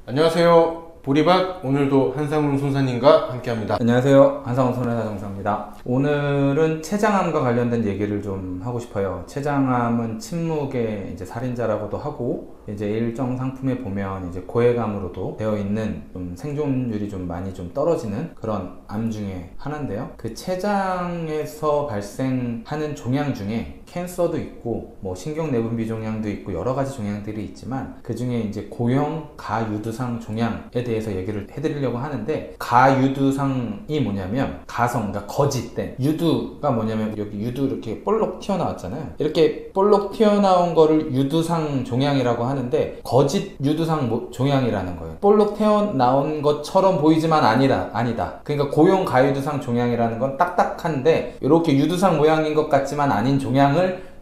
안녕하세요. 보리밭 오늘도 한상훈 손사님과 함께합니다. 안녕하세요. 한상훈 손해사정사입니다. 오늘은 췌장암과 관련된 얘기를 좀 하고 싶어요. 췌장암은 침묵의 살인자라고도 하고, 일정 상품에 보면 고해감으로도 되어 있는 좀 생존율이 좀 많이 좀 떨어지는 그런 암 중에 하나인데요. 그 췌장에서 발생하는 종양 중에 캔서도 있고, 신경내분비 종양도 있고 여러 가지 종양들이 있지만, 그 중에 고형 가유두상 종양에 대해서 얘기를 해드리려고 하는데, 가유두상이 뭐냐면 가성, 그러니까 거짓된, 유두가 뭐냐면 여기 유두 이렇게 볼록 튀어나왔잖아요. 이렇게 볼록 튀어나온 거를 유두상 종양이라고 하는데, 거짓 유두상 종양이라는 거예요. 볼록 튀어나온 것처럼 보이지만 아니다. 그러니까 고형 가유두상 종양이라는 건 딱딱한데 이렇게 유두상 모양인 것 같지만 아닌 종양을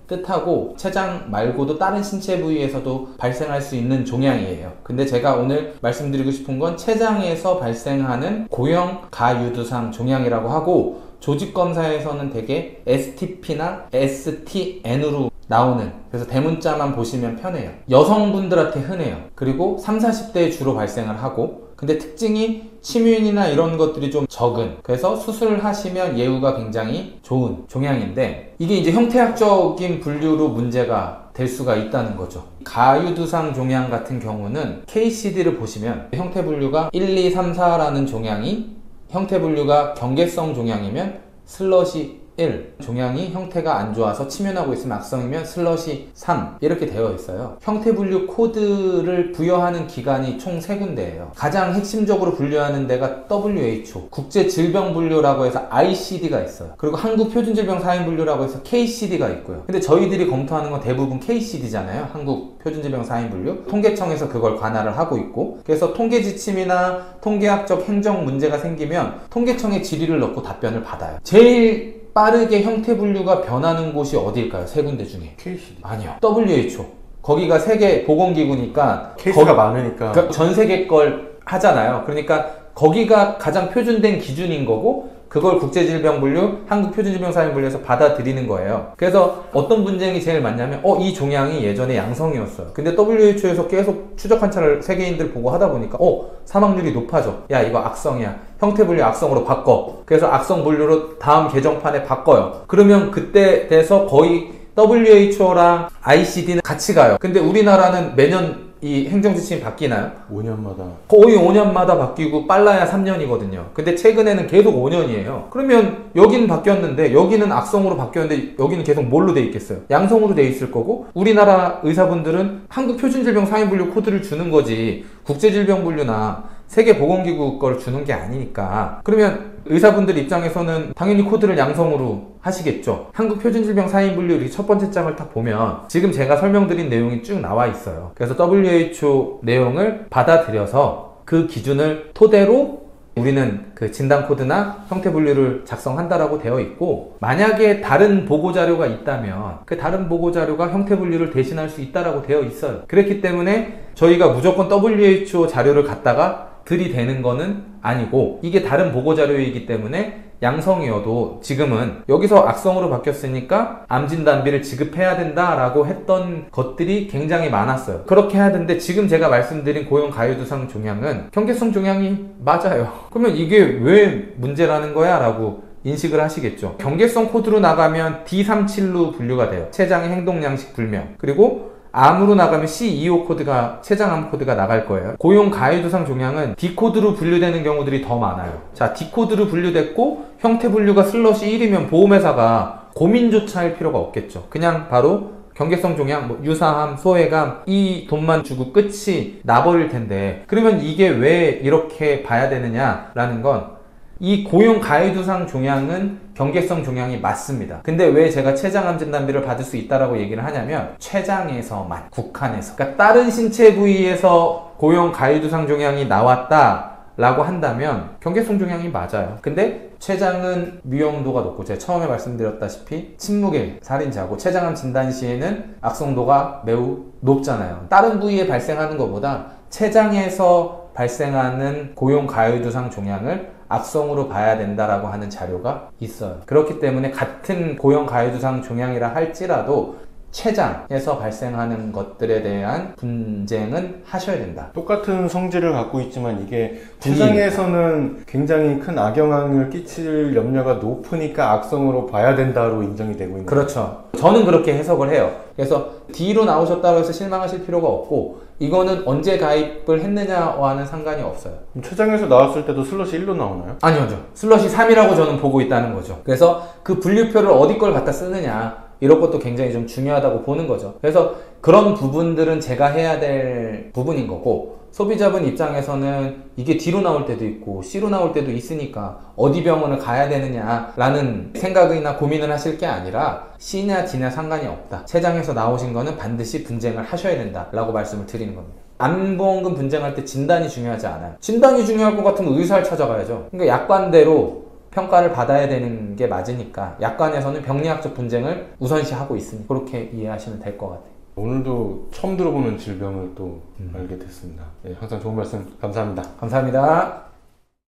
뜻하고, 췌장 말고도 다른 신체 부위에서도 발생할 수 있는 종양이에요. 근데 제가 오늘 말씀드리고 싶은 건 췌장에서 발생하는 고형 가유두상 종양이라고 하고, 조직검사에서는 대개 STP나 STN으로 나오는, 그래서 대문자만 보시면 편해요. 여성분들한테 흔해요. 그리고 30, 40대에 주로 발생을 하고, 근데 특징이 치뮤인이나 이런 것들이 좀 적은, 그래서 수술하시면 예후가 굉장히 좋은 종양인데, 이게 형태학적인 분류로 문제가 될 수가 있다는 거죠. 가유두상 종양 같은 경우는 KCD를 보시면 형태 분류가 1, 2, 3, 4라는 종양이, 형태 분류가 경계성 종양이면 슬러시 1, 종양이 형태가 안 좋아서 침윤하고 있으면 악성이면 슬러시 3, 이렇게 되어 있어요. 형태 분류 코드를 부여하는 기관이 총 3군데예요. 가장 핵심적으로 분류하는 데가 WHO, 국제질병분류라고 해서 ICD가 있어요. 그리고 한국표준질병사인분류라고 해서 KCD가 있고요. 근데 저희들이 검토하는 건 대부분 KCD잖아요. 한국표준질병사인분류. 통계청에서 그걸 관할을 하고 있고, 그래서 통계지침이나 통계학적 행정 문제가 생기면 통계청에 질의를 넣고 답변을 받아요. 제일 빠르게 형태 분류가 변하는 곳이 어디일까요? 3군데 중에. KCD. 아니요. WHO. 거기가 세계 보건기구니까. 케이스가 많으니까. 그러니까 전 세계 걸 하잖아요. 그러니까 거기가 가장 표준된 기준인 거고, 그걸 국제질병분류, 한국표준질병사인분류에서 받아들이는 거예요. 그래서 어떤 분쟁이 제일 많냐면, 이 종양이 예전에 양성이었어요. 근데 WHO에서 계속 추적 관찰을 세계인들 보고 하다 보니까, 사망률이 높아져. 야, 이거 악성이야. 형태 분류 악성으로 바꿔. 그래서 악성 분류로 다음 개정판에 바꿔요. 그러면 그때 돼서 거의 WHO랑 ICD는 같이 가요. 근데 우리나라는 매년 이 행정지침이 바뀌나요? 5년마다. 거의 5년마다 바뀌고 빨라야 3년이거든요. 근데 최근에는 계속 5년이에요. 그러면 여기는 바뀌었는데, 여기는 악성으로 바뀌었는데 여기는 계속 뭘로 돼 있겠어요? 양성으로 돼 있을 거고, 우리나라 의사분들은 한국표준질병사인분류 코드를 주는 거지 국제질병분류나 세계보건기구 걸 주는 게 아니니까. 그러면 의사분들 입장에서는 당연히 코드를 양성으로 하시겠죠. 한국표준질병사인분류 이렇게 첫 번째 장을 딱 보면 지금 제가 설명드린 내용이 쭉 나와 있어요. 그래서 WHO 내용을 받아들여서 그 기준을 토대로 우리는 그 진단 코드나 형태 분류를 작성한다라고 되어 있고, 만약에 다른 보고 자료가 있다면 그 다른 보고 자료가 형태 분류를 대신할 수 있다라고 되어 있어요. 그렇기 때문에 저희가 무조건 WHO 자료를 갖다가 들이대는 거는 아니고, 이게 다른 보고 자료이기 때문에 양성이어도 지금은 여기서 악성으로 바뀌었으니까 암진단비를 지급해야 된다라고 했던 것들이 굉장히 많았어요. 그렇게 해야 되는데, 지금 제가 말씀드린 고형 가유두상 종양은 경계성 종양이 맞아요. 그러면 이게 왜 문제라는 거야? 라고 인식을 하시겠죠. 경계성 코드로 나가면 D37로 분류가 돼요. 췌장의 행동양식 불명. 그리고 암으로 나가면 C25 코드가, 췌장암 코드가 나갈 거예요. 고형 가유두상 종양은 D 코드로 분류되는 경우들이 더 많아요. 자, D 코드로 분류됐고 형태 분류가 슬러시 1이면 보험회사가 고민조차 할 필요가 없겠죠. 그냥 바로 경계성 종양, 유사암, 소외감, 이 돈만 주고 끝이 나버릴 텐데, 그러면 이게 왜 이렇게 봐야 되느냐라는 건, 이 고형 가유두상 종양은 경계성 종양이 맞습니다. 근데 왜 제가 췌장암 진단비를 받을 수 있다라고 얘기를 하냐면, 췌장에서만, 국한에서. 그러니까 다른 신체 부위에서 고형 가유두상 종양이 나왔다라고 한다면 경계성 종양이 맞아요. 근데 췌장은 위험도가 높고, 제가 처음에 말씀드렸다시피 침묵의 살인자고, 췌장암 진단 시에는 악성도가 매우 높잖아요. 다른 부위에 발생하는 것보다 췌장에서 발생하는 고형 가유두상 종양을 악성으로 봐야 된다라고 하는 자료가 있어요. 그렇기 때문에 같은 고형 가유두상 종양이라 할지라도 췌장에서 발생하는 것들에 대한 분쟁은 하셔야 된다. 똑같은 성질을 갖고 있지만 이게 췌장에서는 굉장히 큰 악영향을 끼칠 염려가 높으니까 악성으로 봐야 된다로 인정이 되고 있는 그렇죠. 저는 그렇게 해석을 해요. 그래서 D로 나오셨다고 해서 실망하실 필요가 없고 이거는 언제 가입을 했느냐와는 상관이 없어요. 췌장에서 나왔을 때도 슬롯이 1로 나오나요? 아니죠. 슬롯이 3이라고 저는 보고 있다는 거죠. 그래서 그 분류표를 어디 걸 갖다 쓰느냐 이런 것도 굉장히 좀 중요하다고 보는 거죠. 그래서 그런 부분들은 제가 해야 될 부분인 거고 소비자분 입장에서는 이게 D로 나올 때도 있고 C로 나올 때도 있으니까 어디 병원을 가야 되느냐라는 생각이나 고민을 하실 게 아니라 C냐 D냐 상관이 없다. 췌장에서 나오신 거는 반드시 분쟁을 하셔야 된다라고 말씀을 드리는 겁니다. 암보험금 분쟁할 때 진단이 중요하지 않아요. 진단이 중요할 것 같으면 의사를 찾아가야죠. 그러니까 약관대로 평가를 받아야 되는 게 맞으니까 약관에서는 병리학적 분쟁을 우선시하고 있으니 그렇게 이해하시면 될 것 같아요. 오늘도 처음 들어보는 질병을 또 알게 됐습니다. 네, 항상 좋은 말씀 감사합니다. 감사합니다.